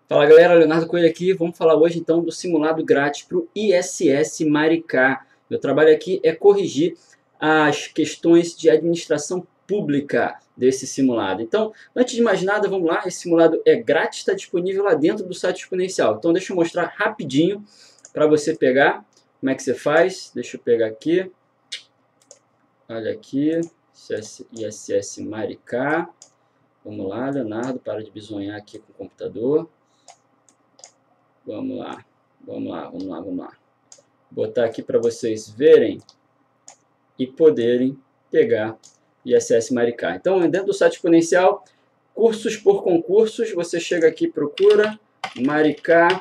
Fala galera, Leonardo Coelho aqui. Vamos falar hoje então do simulado grátis para o ISS Maricá. Meu trabalho aqui é corrigir as questões de administração pública desse simulado. Então, antes de mais nada, vamos lá. Esse simulado é grátis, está disponível lá dentro do site exponencial. Então, deixa eu mostrar rapidinho para você pegar. Como é que você faz? Deixa eu pegar aqui. Olha aqui, ISS Maricá. Vamos lá, Leonardo, para de bisonhar aqui com o computador. Vamos lá. Vou botar aqui para vocês verem e poderem pegar ISS Maricá. Então, dentro do site exponencial, cursos por concursos, você chega aqui, procura Maricá,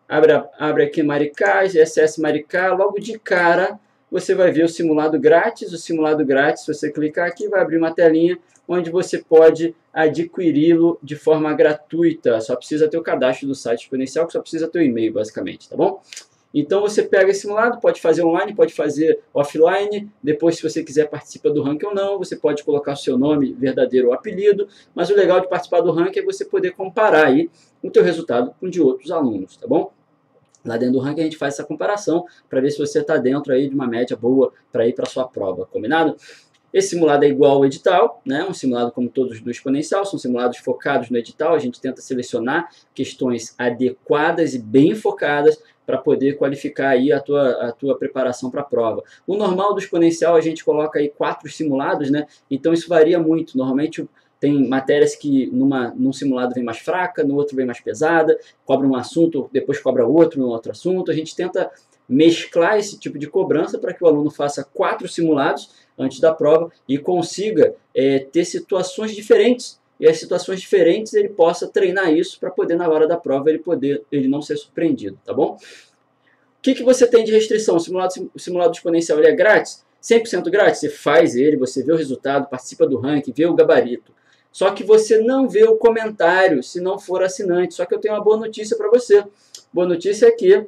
abre aqui Maricá, ISS Maricá, logo de cara você vai ver o simulado grátis. O simulado grátis, se você clicar aqui, vai abrir uma telinha onde você pode adquiri-lo de forma gratuita. Só precisa ter o cadastro do site exponencial, que só precisa ter o e-mail, basicamente, tá bom? Então você pega esse simulado, pode fazer online, pode fazer offline. Depois, se você quiser participar do ranking ou não, você pode colocar o seu nome verdadeiro ou apelido. Mas o legal de participar do ranking é você poder comparar aí o teu resultado com o de outros alunos, tá bom? Lá dentro do ranking a gente faz essa comparação para ver se você está dentro aí de uma média boa para ir para a sua prova, combinado? Esse simulado é igual ao edital, né? Um simulado como todos do exponencial, são simulados focados no edital. A gente tenta selecionar questões adequadas e bem focadas para poder qualificar aí a tua preparação para a prova. O normal do exponencial a gente coloca aí 4 simulados, né? Então isso varia muito. Normalmente tem matérias que num simulado vem mais fraca, no outro vem mais pesada, cobra um assunto, depois cobra outro no outro assunto. A gente tenta mesclar esse tipo de cobrança para que o aluno faça 4 simulados antes da prova e consiga ter situações diferentes. E as situações diferentes ele possa treinar isso para poder, na hora da prova, ele não ser surpreendido, tá bom? O que você tem de restrição? O simulado exponencial ele é grátis? 100% grátis? Você faz ele, você vê o resultado, participa do ranking, vê o gabarito. Só que você não vê o comentário se não for assinante. Só que eu tenho uma boa notícia para você. Boa notícia é que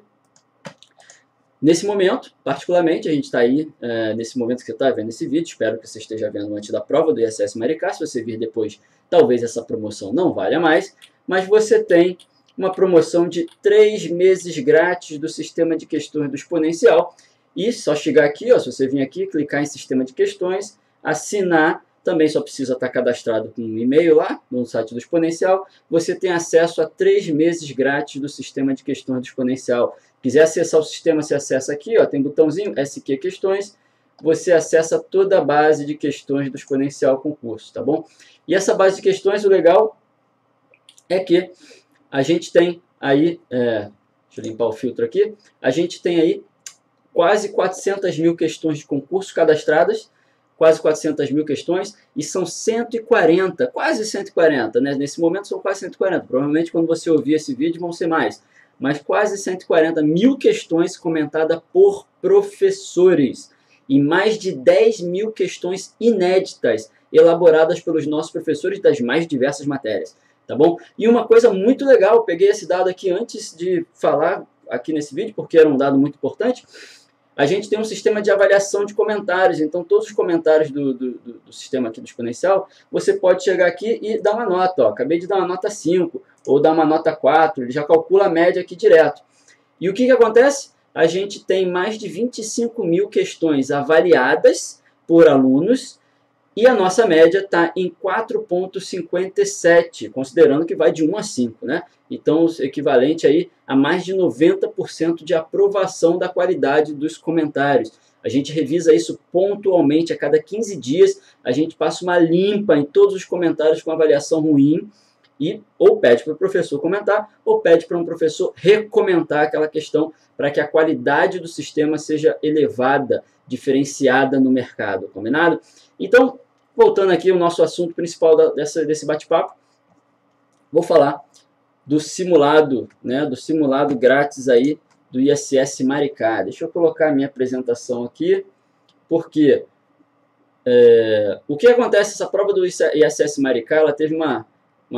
nesse momento, particularmente, a gente está aí, nesse momento que você está vendo esse vídeo, espero que você esteja vendo antes da prova do ISS Maricá. Se você vir depois, talvez essa promoção não valha mais, mas você tem uma promoção de 3 meses grátis do sistema de questões do exponencial. E só chegar aqui, ó, se você vir aqui, clicar em sistema de questões, assinar, também só precisa estar cadastrado com um e-mail lá no site do exponencial. Você tem acesso a 3 meses grátis do sistema de questões do exponencial. Quiser acessar o sistema, você acessa aqui, ó, tem botãozinho SQ Questões, você acessa toda a base de questões do exponencial concurso, tá bom? E essa base de questões, o legal é que a gente tem aí, deixa eu limpar o filtro aqui, a gente tem aí quase 400 mil questões de concurso cadastradas, quase 400 mil questões, e são 140, quase 140, né? Nesse momento são quase 140, provavelmente quando você ouvir esse vídeo vão ser mais, mas quase 140 mil questões comentadas por professores e mais de 10 mil questões inéditas elaboradas pelos nossos professores das mais diversas matérias, tá bom? E uma coisa muito legal, eu peguei esse dado aqui antes de falar aqui nesse vídeo, porque era um dado muito importante. A gente tem um sistema de avaliação de comentários, então todos os comentários do sistema aqui do exponencial, você pode chegar aqui e dar uma nota, ó, acabei de dar uma nota 5, ou dar uma nota 4, ele já calcula a média aqui direto. E o que acontece? A gente tem mais de 25 mil questões avaliadas por alunos, e a nossa média está em 4,57, considerando que vai de 1 a 5, né? Então, equivalente aí a mais de 90% de aprovação da qualidade dos comentários. A gente revisa isso pontualmente, a cada 15 dias, a gente passa uma limpa em todos os comentários com avaliação ruim, e ou pede para o professor comentar, ou pede para um professor recomentar aquela questão para que a qualidade do sistema seja elevada, diferenciada no mercado, combinado? Então, voltando aqui ao nosso assunto principal desse bate-papo, vou falar do simulado, né, do simulado grátis aí do ISS Maricá. Deixa eu colocar a minha apresentação aqui, porque o que acontece, essa prova do ISS Maricá, ela teve uma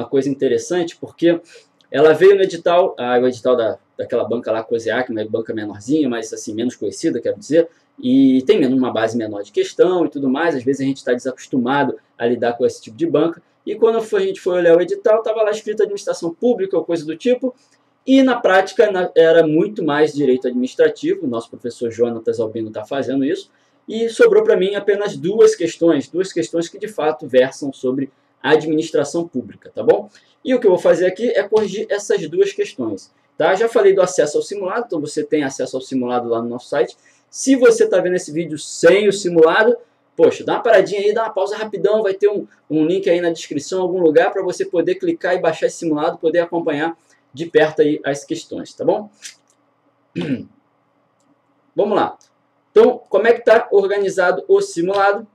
coisa interessante, porque ela veio no edital, o edital daquela banca lá, COSEAC, uma banca menorzinha, mas assim, menos conhecida, quero dizer, e tem uma base menor de questão e tudo mais. Às vezes a gente está desacostumado a lidar com esse tipo de banca, e quando a gente foi olhar o edital, estava lá escrito administração pública ou coisa do tipo, e na prática era muito mais direito administrativo. O nosso professor Jonatas Albino está fazendo isso, e sobrou para mim apenas duas questões que de fato versam sobre administração pública, tá bom? E o que eu vou fazer aqui é corrigir essas duas questões, tá? Já falei do acesso ao simulado, então você tem acesso ao simulado lá no nosso site. Se você está vendo esse vídeo sem o simulado, poxa, dá uma paradinha aí, dá uma pausa rapidão, vai ter um link aí na descrição, algum lugar para você poder clicar e baixar esse simulado, poder acompanhar de perto aí as questões, tá bom? Vamos lá. Então, como é que está organizado o simulado?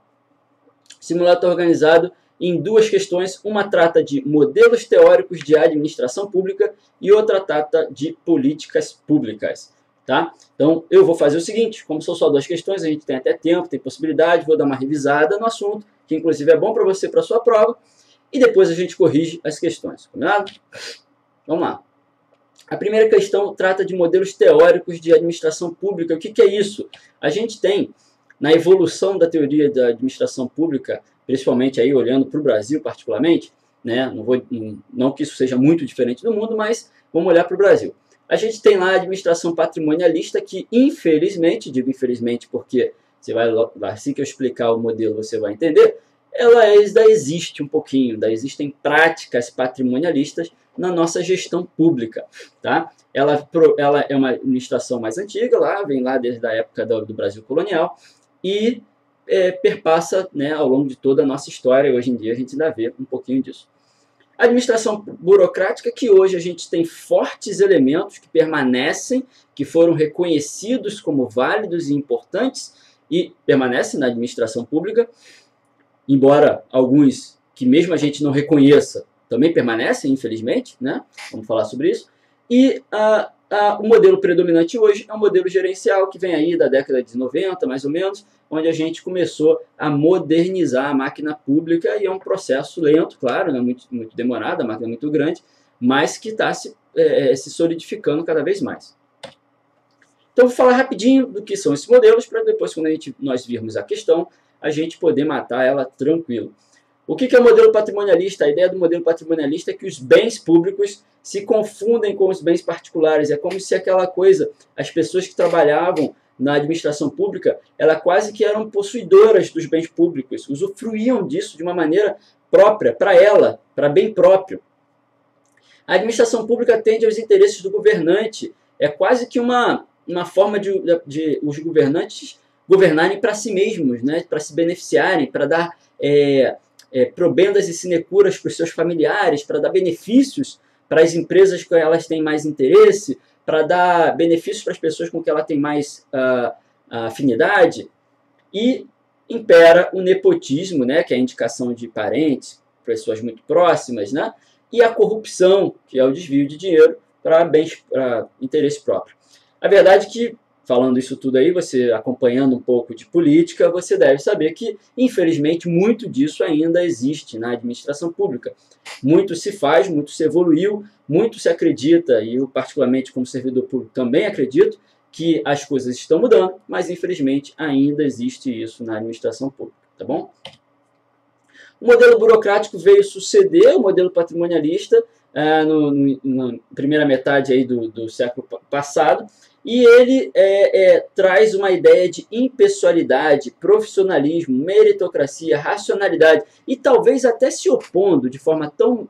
O simulado está organizado em duas questões. Uma trata de modelos teóricos de administração pública e outra trata de políticas públicas. Tá? Então, eu vou fazer o seguinte, como são só duas questões, a gente tem até tempo, tem possibilidade, vou dar uma revisada no assunto, que inclusive é bom para você, para a sua prova, e depois a gente corrige as questões, combinado? Vamos lá. A primeira questão trata de modelos teóricos de administração pública. O que é isso? A gente tem, na evolução da teoria da administração pública, principalmente aí olhando para o Brasil particularmente, né? Não que isso seja muito diferente do mundo, mas vamos olhar para o Brasil. A gente tem lá a administração patrimonialista que, infelizmente, digo infelizmente porque você vai, assim que eu explicar o modelo você vai entender, ela ainda existe um pouquinho, ainda existem práticas patrimonialistas na nossa gestão pública. Tá? Ela é uma administração mais antiga, vem lá desde a época do Brasil colonial e perpassa, né, ao longo de toda a nossa história, e hoje em dia a gente ainda vê um pouquinho disso. A administração burocrática, que hoje a gente tem fortes elementos que permanecem, que foram reconhecidos como válidos e importantes e permanecem na administração pública, embora alguns que mesmo a gente não reconheça também permanecem, infelizmente, né? Vamos falar sobre isso. E o modelo predominante hoje é um modelo gerencial que vem aí da década de 90, mais ou menos, onde a gente começou a modernizar a máquina pública, e é um processo lento, claro, né? muito demorado, a máquina é muito grande, mas que está se solidificando cada vez mais. Então, vou falar rapidinho do que são esses modelos, para depois, quando nós virmos a questão, a gente poder matar ela tranquilo. O que é o modelo patrimonialista? A ideia do modelo patrimonialista é que os bens públicos se confundem com os bens particulares. É como se aquela coisa, as pessoas que trabalhavam na administração pública, elas quase que eram possuidoras dos bens públicos, usufruíam disso de uma maneira própria, para ela, para bem próprio. A administração pública atende aos interesses do governante. É quase que uma forma de os governantes governarem para si mesmos, né? Para se beneficiarem, para dar probendas e sinecuras para os seus familiares, para dar benefícios para as empresas que elas têm mais interesse, para dar benefícios para as pessoas com que ela tem mais afinidade. E impera o nepotismo, né, que é a indicação de parentes, pessoas muito próximas, né, e a corrupção, que é o desvio de dinheiro para interesse próprio. A verdade é que, falando isso tudo aí, você acompanhando um pouco de política, você deve saber que, infelizmente, muito disso ainda existe na administração pública. Muito se faz, muito se evoluiu, muito se acredita, e eu, particularmente como servidor público, também acredito que as coisas estão mudando, mas, infelizmente, ainda existe isso na administração pública, tá bom? O modelo burocrático veio suceder o modelo patrimonialista na primeira metade aí do século passado, e ele traz uma ideia de impessoalidade, profissionalismo, meritocracia, racionalidade, e talvez até se opondo de forma tão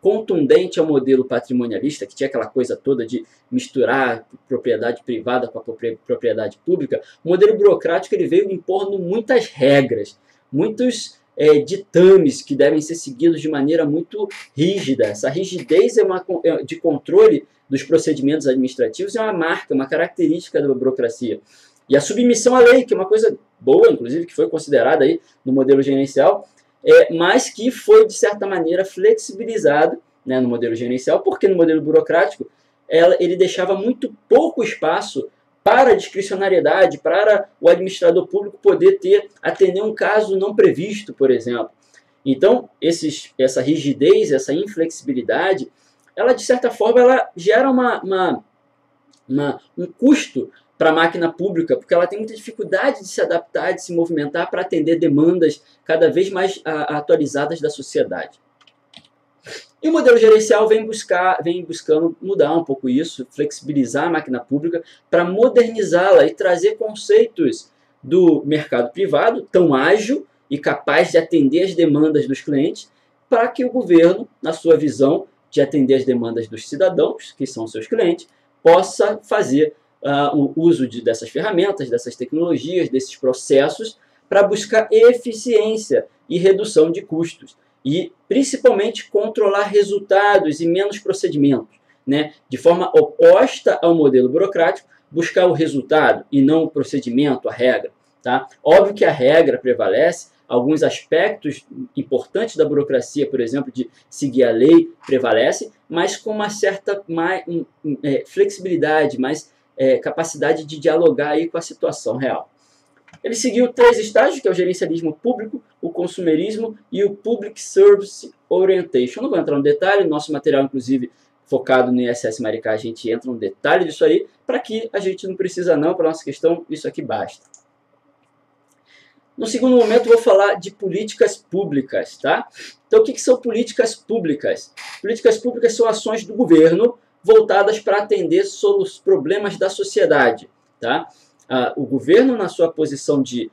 contundente ao modelo patrimonialista, que tinha aquela coisa toda de misturar propriedade privada com a propriedade pública. O modelo burocrático ele veio impondo muitas regras, muitos ditames que devem ser seguidos de maneira muito rígida. Essa rigidez de controle dos procedimentos administrativos é uma marca, uma característica da burocracia. E a submissão à lei, que é uma coisa boa, inclusive, que foi considerada aí no modelo gerencial, mas que foi, de certa maneira, flexibilizado, né, no modelo gerencial, porque no modelo burocrático ele deixava muito pouco espaço para a discricionariedade, para o administrador público poder atender um caso não previsto, por exemplo. Então, essa rigidez, essa inflexibilidade, ela, de certa forma, ela gera um custo para a máquina pública, porque ela tem muita dificuldade de se adaptar, de se movimentar para atender demandas cada vez mais atualizadas da sociedade. E o modelo gerencial vem buscando mudar um pouco isso, flexibilizar a máquina pública para modernizá-la e trazer conceitos do mercado privado tão ágil e capaz de atender as demandas dos clientes, para que o governo, na sua visão de atender as demandas dos cidadãos, que são seus clientes, possa fazer o uso dessas ferramentas, dessas tecnologias, desses processos, para buscar eficiência e redução de custos. E, principalmente, controlar resultados e menos procedimentos, né? De forma oposta ao modelo burocrático, buscar o resultado e não o procedimento, a regra. Tá? Óbvio que a regra prevalece, alguns aspectos importantes da burocracia, por exemplo, de seguir a lei, prevalece, mas com uma certa flexibilidade, mais capacidade de dialogar aí com a situação real. Ele seguiu 3 estágios, que é o gerencialismo público, o consumerismo e o Public Service Orientation. Não vou entrar no detalhe, nosso material, inclusive, focado no ISS Maricá, a gente entra no detalhe disso aí, para que a gente não precisa não, para a nossa questão, isso aqui basta. No segundo momento, vou falar de políticas públicas, tá? Então, o que são políticas públicas? Políticas públicas são ações do governo voltadas para atender os problemas da sociedade, tá? O governo, na sua posição de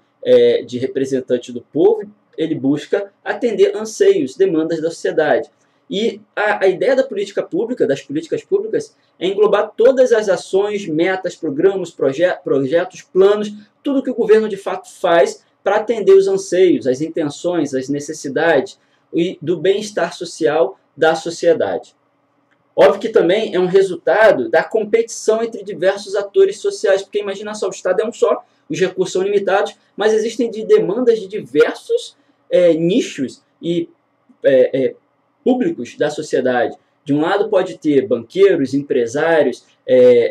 representante do povo, ele busca atender anseios, demandas da sociedade. E a ideia da política pública, das políticas públicas, é englobar todas as ações, metas, programas, projetos, planos, tudo que o governo de fato faz para atender os anseios, as intenções, as necessidades e do bem-estar social da sociedade. Óbvio que também é um resultado da competição entre diversos atores sociais, porque imagina só, o Estado é um só, os recursos são limitados, mas existem demandas de diversos nichos e públicos da sociedade. De um lado pode ter banqueiros, empresários,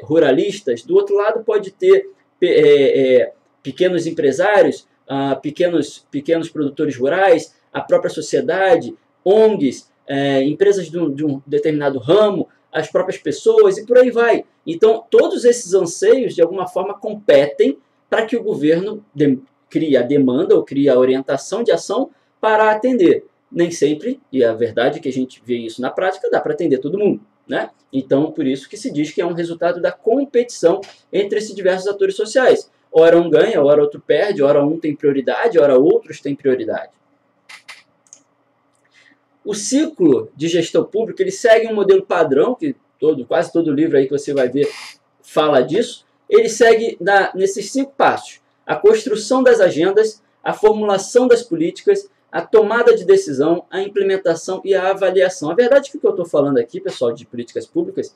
ruralistas, do outro lado pode ter pequenos empresários, pequenos produtores rurais, a própria sociedade, ONGs, empresas de um determinado ramo, as próprias pessoas e por aí vai. Então, todos esses anseios, de alguma forma, competem para que o governo crie a demanda ou crie a orientação de ação para atender. Nem sempre, e a verdade é que a gente vê isso na prática, dá para atender todo mundo, né? Então, por isso que se diz que é um resultado da competição entre esses diversos atores sociais. Ora um ganha, ora outro perde, ora um tem prioridade, ora outros têm prioridade. O ciclo de gestão pública ele segue um modelo padrão, que quase todo livro aí que você vai ver fala disso. Ele segue nesses 5 passos: a construção das agendas, a formulação das políticas, a tomada de decisão, a implementação e a avaliação. A verdade é que o que eu estou falando aqui, pessoal, de políticas públicas,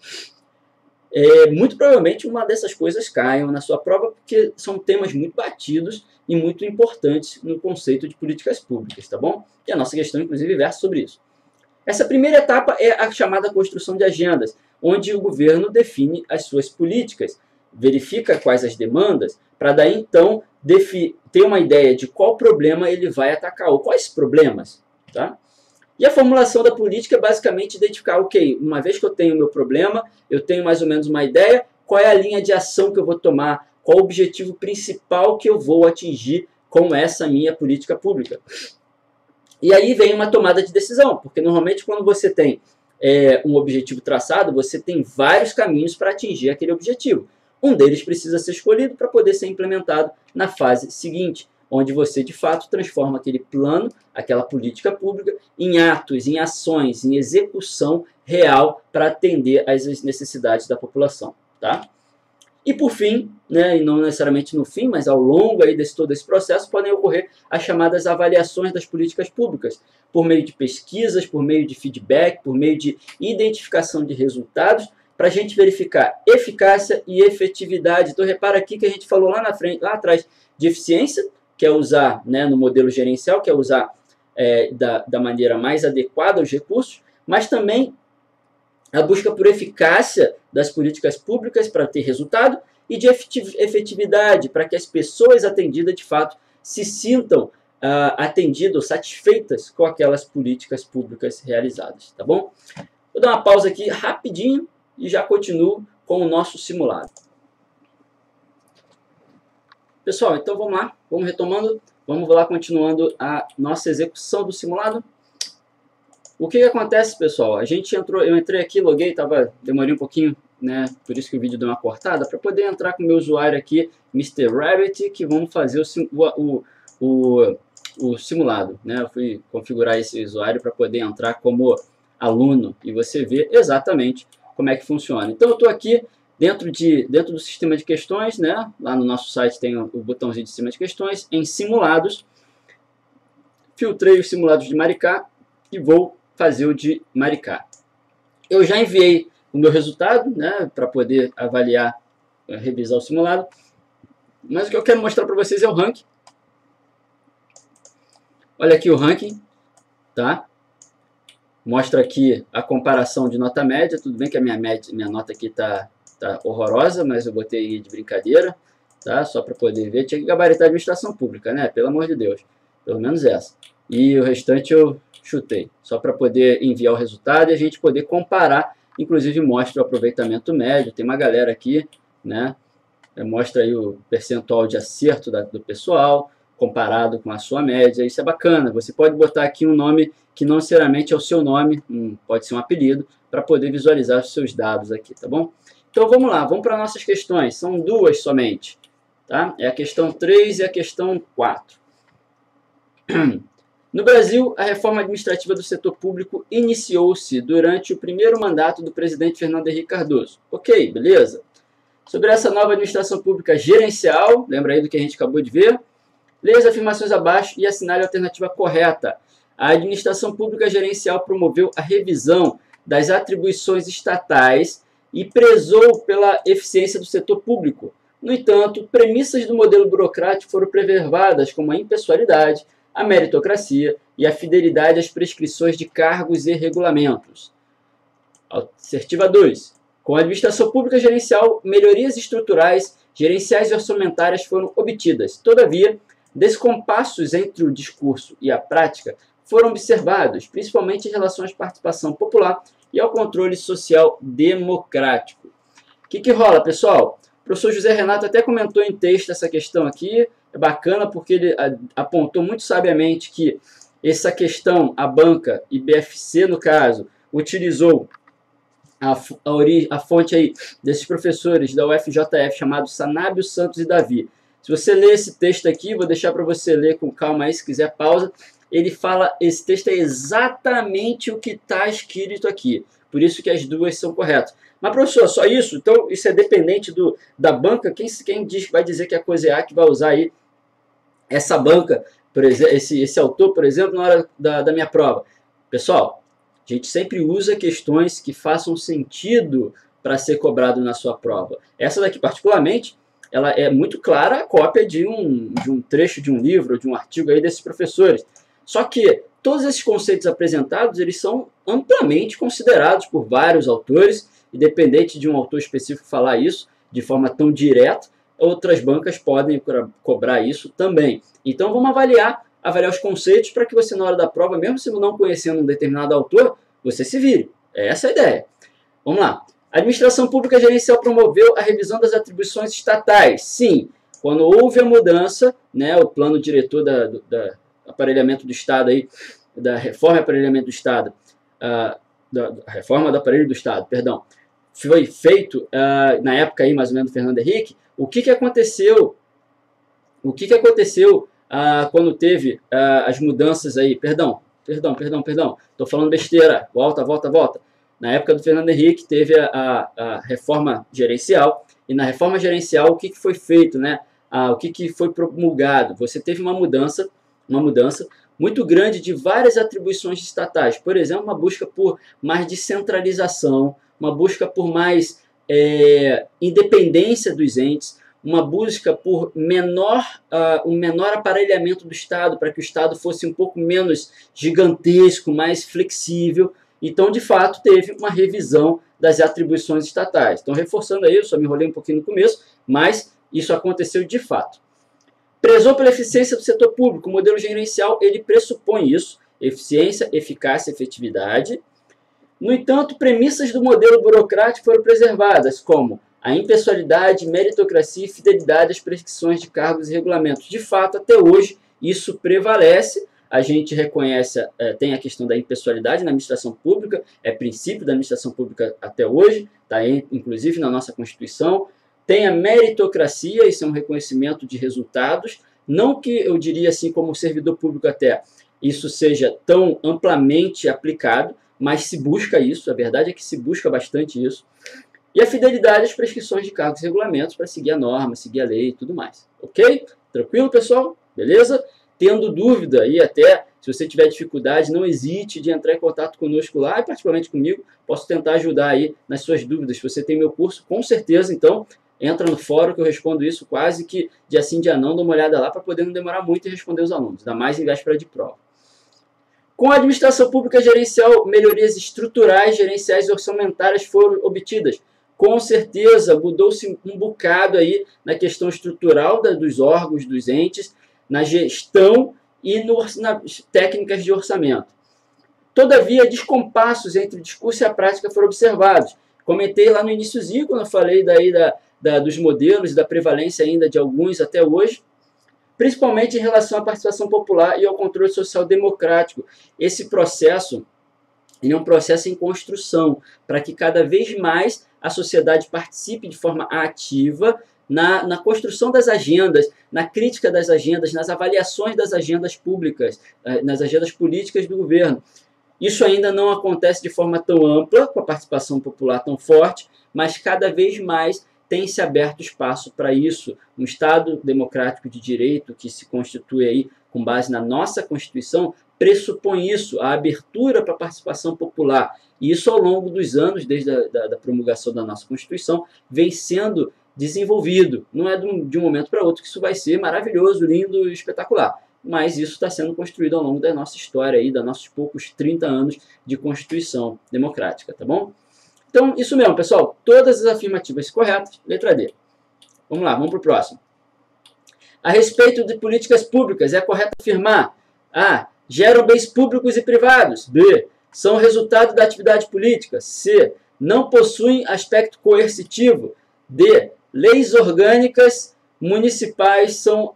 muito provavelmente uma dessas coisas caiam na sua prova, porque são temas muito batidos e muito importantes no conceito de políticas públicas, tá bom? E a nossa questão, inclusive, versa sobre isso. Essa primeira etapa é a chamada construção de agendas, onde o governo define as suas políticas, verifica quais as demandas, para daí, então, ter uma ideia de qual problema ele vai atacar, ou quais problemas, tá? E a formulação da política é basicamente identificar, ok, uma vez que eu tenho o meu problema, eu tenho mais ou menos uma ideia, qual é a linha de ação que eu vou tomar, qual o objetivo principal que eu vou atingir com essa minha política pública. E aí vem uma tomada de decisão, porque normalmente quando você tem um objetivo traçado, você tem vários caminhos para atingir aquele objetivo. Um deles precisa ser escolhido para poder ser implementado na fase seguinte, onde você de fato transforma aquele plano, aquela política pública, em atos, em ações, em execução real para atender às necessidades da população, tá? E por fim, né, e não necessariamente no fim, mas ao longo aí todo esse processo, podem ocorrer as chamadas avaliações das políticas públicas, por meio de pesquisas, por meio de feedback, por meio de identificação de resultados, para a gente verificar eficácia e efetividade. Então repara aqui que a gente falou lá na frente, lá atrás, de eficiência, que é usar, né, no modelo gerencial, que é usar da maneira mais adequada os recursos, mas também a busca por eficácia das políticas públicas para ter resultado e de efetividade, para que as pessoas atendidas, de fato, se sintam atendidas, satisfeitas com aquelas políticas públicas realizadas, tá bom? Vou dar uma pausa aqui rapidinho e já continuo com o nosso simulado. Pessoal, então vamos lá, vamos retomando, vamos lá continuando a nossa execução do simulado. O que acontece, pessoal? Eu entrei aqui, loguei, demorei um pouquinho, né? Por isso que o vídeo deu uma cortada, para poder entrar com o meu usuário aqui, Mr. Rabbit, que vamos fazer o simulado, né? Eu fui configurar esse usuário para poder entrar como aluno e você vê exatamente como é que funciona. Então eu estou aqui dentro do sistema de questões, né? Lá no nosso site tem o botãozinho de sistema de questões, em simulados. Filtrei os simulados de Maricá e vou fazer o de Maricá. Eu já enviei o meu resultado, né? Para poder avaliar, revisar o simulado. Mas o que eu quero mostrar para vocês é o ranking. Olha aqui o ranking, tá? Mostra aqui a comparação de nota média. Tudo bem que a minha nota aqui tá horrorosa, mas eu botei de brincadeira, tá? Só para poder ver. Tinha que gabaritar a administração pública, né? Pelo amor de Deus. Pelo menos essa. E o restante eu chutei. Só para poder enviar o resultado e a gente poder comparar. Inclusive mostra o aproveitamento médio. Tem uma galera aqui, né? Mostra aí o percentual de acerto do pessoal comparado com a sua média. Isso é bacana. Você pode botar aqui um nome que não necessariamente é o seu nome, pode ser um apelido, para poder visualizar os seus dados aqui, tá bom? Então vamos lá, vamos para nossas questões. São duas somente, tá? É a questão 3 e a questão 4. No Brasil, a reforma administrativa do setor público iniciou-se durante o primeiro mandato do presidente Fernando Henrique Cardoso. Ok, beleza. Sobre essa nova administração pública gerencial, lembra aí do que a gente acabou de ver? Leia as afirmações abaixo e assinale a alternativa correta. A administração pública gerencial promoveu a revisão das atribuições estatais e prezou pela eficiência do setor público. No entanto, premissas do modelo burocrático foram preservadas, como a impessoalidade, a meritocracia e a fidelidade às prescrições de cargos e regulamentos. Assertiva 2. Com a administração pública gerencial, melhorias estruturais, gerenciais e orçamentárias foram obtidas. Todavia, descompassos entre o discurso e a prática foram observados, principalmente em relação à participação popular e ao controle social democrático. O que rola, pessoal? O professor José Renato até comentou em texto essa questão aqui. É bacana porque ele apontou muito sabiamente que essa questão, a banca e BFC, no caso, utilizou a fonte aí desses professores da UFJF, chamados Sanábio, Santos e Davi. Se você ler esse texto aqui, vou deixar para você ler com calma aí, se quiser pausa. Ele fala, esse texto é exatamente o que está escrito aqui. Por isso que as duas são corretas. Mas, professor, só isso? Então, isso é dependente da banca? Quem vai dizer que a COSEAC vai usar aí essa banca, por exemplo, esse autor, por exemplo, na hora da minha prova? Pessoal, a gente sempre usa questões que façam sentido para ser cobrado na sua prova. Essa daqui, particularmente, ela é muito clara a cópia de um trecho de um livro, de um artigo aí desses professores. Só que todos esses conceitos apresentados, eles são amplamente considerados por vários autores, independente de um autor específico falar isso de forma tão direta, outras bancas podem cobrar isso também. Então vamos avaliar os conceitos para que você, na hora da prova, mesmo se não conhecendo um determinado autor, você se vire. É essa a ideia. Vamos lá. A administração pública gerencial promoveu a revisão das atribuições estatais. Sim, quando houve a mudança, né, o plano diretor da aparelhamento do Estado, aí, da reforma e aparelhamento do Estado, da reforma do aparelho do Estado, perdão, foi feito na época aí, mais ou menos, do Fernando Henrique. O que aconteceu? O que aconteceu quando teve as mudanças aí? Perdão. Estou falando besteira. Volta. Na época do Fernando Henrique teve a reforma gerencial, e na reforma gerencial o que foi feito, né? O que foi promulgado? Você teve uma mudança muito grande de várias atribuições estatais. Por exemplo, uma busca por mais descentralização, uma busca por mais independência dos entes, uma busca por um menor aparelhamento do Estado, para que o Estado fosse um pouco menos gigantesco, mais flexível. Então, de fato, teve uma revisão das atribuições estatais. Então, reforçando aí, eu só me enrolei um pouquinho no começo, mas isso aconteceu de fato. Prezou pela eficiência do setor público. O modelo gerencial, ele pressupõe isso: eficiência, eficácia, efetividade. No entanto, premissas do modelo burocrático foram preservadas, como a impessoalidade, meritocracia e fidelidade às prescrições de cargos e regulamentos. De fato, até hoje, isso prevalece. A gente reconhece, tem a questão da impessoalidade na administração pública, é princípio da administração pública até hoje, está inclusive na nossa Constituição. Tem a meritocracia, isso é um reconhecimento de resultados, não que eu diria assim como servidor público até isso seja tão amplamente aplicado, mas se busca isso, a verdade é que se busca bastante isso. E a fidelidade às prescrições de cargos e regulamentos para seguir a norma, seguir a lei e tudo mais. Ok? Tranquilo, pessoal? Beleza? Tendo dúvida e até, se você tiver dificuldade, não hesite de entrar em contato conosco lá, e particularmente comigo, posso tentar ajudar aí nas suas dúvidas. Se você tem meu curso, com certeza, então, entra no fórum que eu respondo isso quase que dia sim, dia não, dá uma olhada lá para poder não demorar muito e responder os alunos, ainda mais em véspera de prova. Com a administração pública gerencial, melhorias estruturais, gerenciais e orçamentárias foram obtidas. Com certeza, mudou-se um bocado aí na questão estrutural dos órgãos, dos entes, na gestão e nas técnicas de orçamento. Todavia, descompassos entre o discurso e a prática foram observados. Comentei lá no iniciozinho, quando eu falei daí dos modelos, da prevalência ainda de alguns até hoje, principalmente em relação à participação popular e ao controle social democrático. Esse processo é um processo em construção, para que cada vez mais a sociedade participe de forma ativa na construção das agendas, na crítica das agendas, nas avaliações das agendas públicas, nas agendas políticas do governo. Isso ainda não acontece de forma tão ampla, com a participação popular tão forte, mas cada vez mais tem se aberto espaço para isso. Um Estado democrático de direito que se constitui aí com base na nossa Constituição pressupõe isso, a abertura para a participação popular. E isso ao longo dos anos, desde a promulgação da nossa Constituição, vem sendo desenvolvido. Não é de um momento para outro que isso vai ser maravilhoso, lindo e espetacular. Mas isso está sendo construído ao longo da nossa história, aí, dos nossos poucos 30 anos de Constituição democrática, tá bom? Então, isso mesmo, pessoal. Todas as afirmativas corretas, letra D. Vamos lá, vamos para o próximo. A respeito de políticas públicas, é correto afirmar: A. Geram bens públicos e privados. B. São resultado da atividade política. C. Não possuem aspecto coercitivo. D. Leis orgânicas municipais são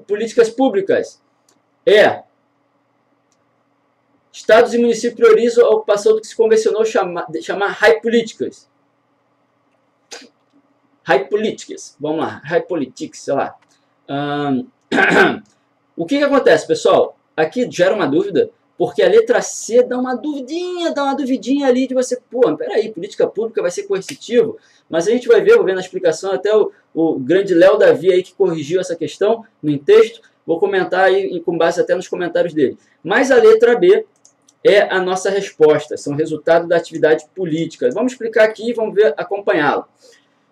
políticas públicas. E. Estados e municípios priorizam a ocupação do que se convencionou chamar raipolíticas. Raipolíticas. Vamos lá. Raipolitics, sei lá. O que acontece, pessoal? Aqui gera uma dúvida, porque a letra C dá uma duvidinha ali de você, pô, peraí, política pública vai ser coercitivo? Mas a gente vai ver, vou ver na explicação, até o grande Léo Davi aí que corrigiu essa questão no texto, vou comentar aí com base até nos comentários dele. Mas a letra B é a nossa resposta, são resultado da atividade política. Vamos explicar aqui e vamos ver, acompanhá-lo.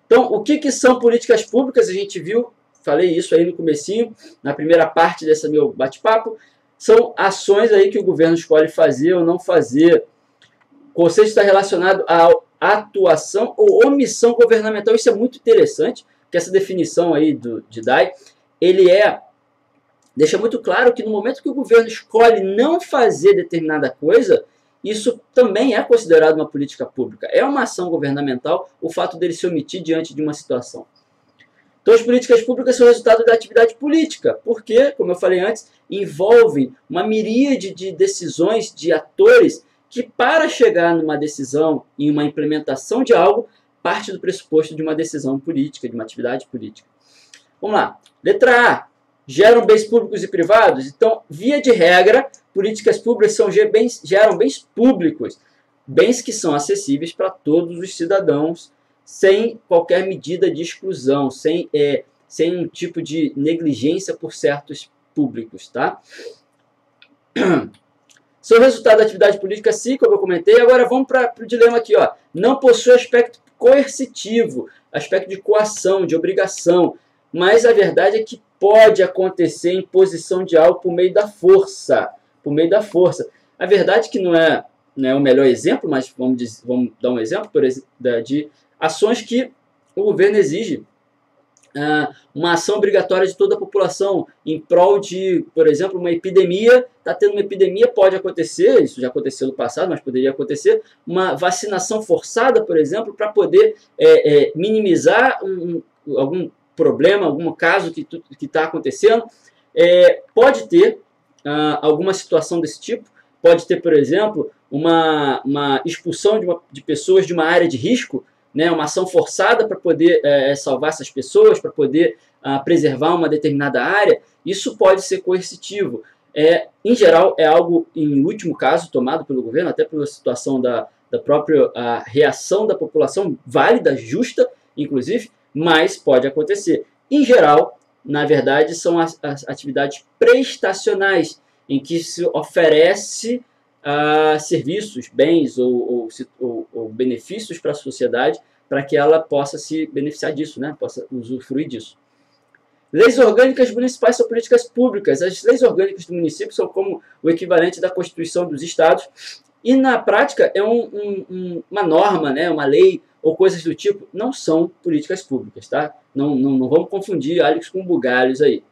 Então, o que são políticas públicas? A gente viu, falei isso aí no comecinho, na primeira parte desse meu bate-papo. São ações aí que o governo escolhe fazer ou não fazer. O conceito está relacionado à atuação ou omissão governamental. Isso é muito interessante, que essa definição aí de DAI, ele deixa muito claro que no momento que o governo escolhe não fazer determinada coisa, isso também é considerado uma política pública. É uma ação governamental o fato dele se omitir diante de uma situação. Então, as políticas públicas são resultado da atividade política, porque, como eu falei antes, envolvem uma miríade de decisões de atores que, para chegar numa decisão e uma implementação de algo, parte do pressuposto de uma decisão política, de uma atividade política. Vamos lá. Letra A. Geram bens públicos e privados? Então, via de regra, políticas públicas geram bens públicos, bens que são acessíveis para todos os cidadãos, sem qualquer medida de exclusão, sem um tipo de negligência por certos públicos, tá? São resultado da atividade política, sim, como eu comentei. Agora vamos para o dilema aqui, ó. Não possui aspecto coercitivo, aspecto de coação, de obrigação, mas a verdade é que pode acontecer imposição de algo por meio da força, A verdade é que não é o melhor exemplo, mas vamos dar um exemplo, por exemplo, de ações que o governo exige uma ação obrigatória de toda a população em prol de, por exemplo, uma epidemia. Está tendo uma epidemia, pode acontecer, isso já aconteceu no passado, mas poderia acontecer, uma vacinação forçada, por exemplo, para poder minimizar algum problema, algum caso que está acontecendo. Pode ter alguma situação desse tipo, pode ter, por exemplo, uma expulsão de pessoas de uma área de risco, né, uma ação forçada para poder salvar essas pessoas, para poder preservar uma determinada área. Isso pode ser coercitivo. Em geral, é algo, em último caso, tomado pelo governo, até pela situação da própria reação da população, válida, justa, inclusive, mas pode acontecer. Em geral, na verdade, são as atividades prestacionais, em que se oferece serviços, bens ou benefícios para a sociedade, para que ela possa se beneficiar disso, né? Possa usufruir disso. Leis orgânicas municipais são políticas públicas. As leis orgânicas do município são como o equivalente da Constituição dos Estados, e na prática é uma norma, né? Uma lei ou coisas do tipo. Não são políticas públicas, tá? Não vamos confundir alhos com bugalhos aí.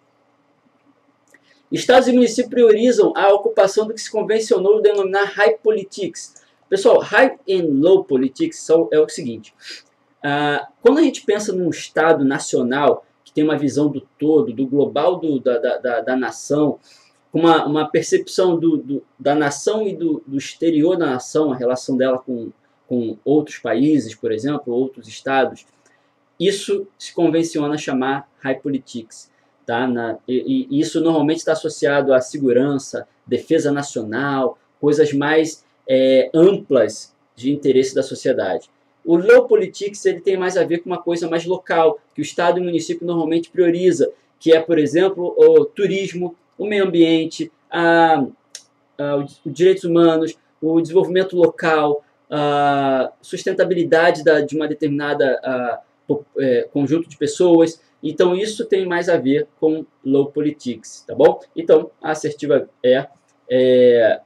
Estados e municípios priorizam a ocupação do que se convencionou denominar high politics. Pessoal, high and low politics é o seguinte. Quando a gente pensa num Estado nacional, que tem uma visão do todo, do global da nação, uma percepção da nação e do exterior da nação, a relação dela com outros países, por exemplo, outros estados, isso se convenciona chamar high politics. Tá? E isso normalmente está associado à segurança, defesa nacional, coisas mais amplas de interesse da sociedade. O low politics ele tem mais a ver com uma coisa mais local, que o Estado e o município normalmente prioriza, que é, por exemplo, o turismo, o meio ambiente, os direitos humanos, o desenvolvimento local, a sustentabilidade de uma determinada conjunto de pessoas. Então, isso tem mais a ver com low politics, tá bom? Então, a assertiva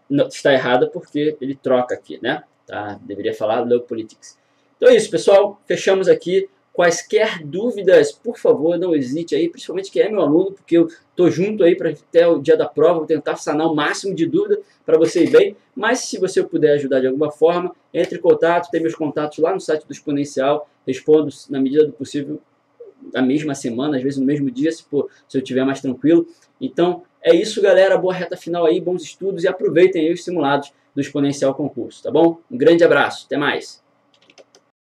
está errada porque ele troca aqui, né? Tá? Deveria falar low politics. Então é isso, pessoal. Fechamos aqui. Quaisquer dúvidas, por favor, não hesite aí, principalmente quem é meu aluno, porque eu estou junto aí para até o dia da prova, vou tentar sanar o máximo de dúvida para você ir bem. Mas se você puder ajudar de alguma forma, entre em contato, tem meus contatos lá no site do Exponencial, respondo na medida do possível na mesma semana, às vezes no mesmo dia, se eu estiver mais tranquilo. Então, é isso, galera. Boa reta final aí, bons estudos e aproveitem aí os simulados do Exponencial Concurso, tá bom? Um grande abraço, até mais!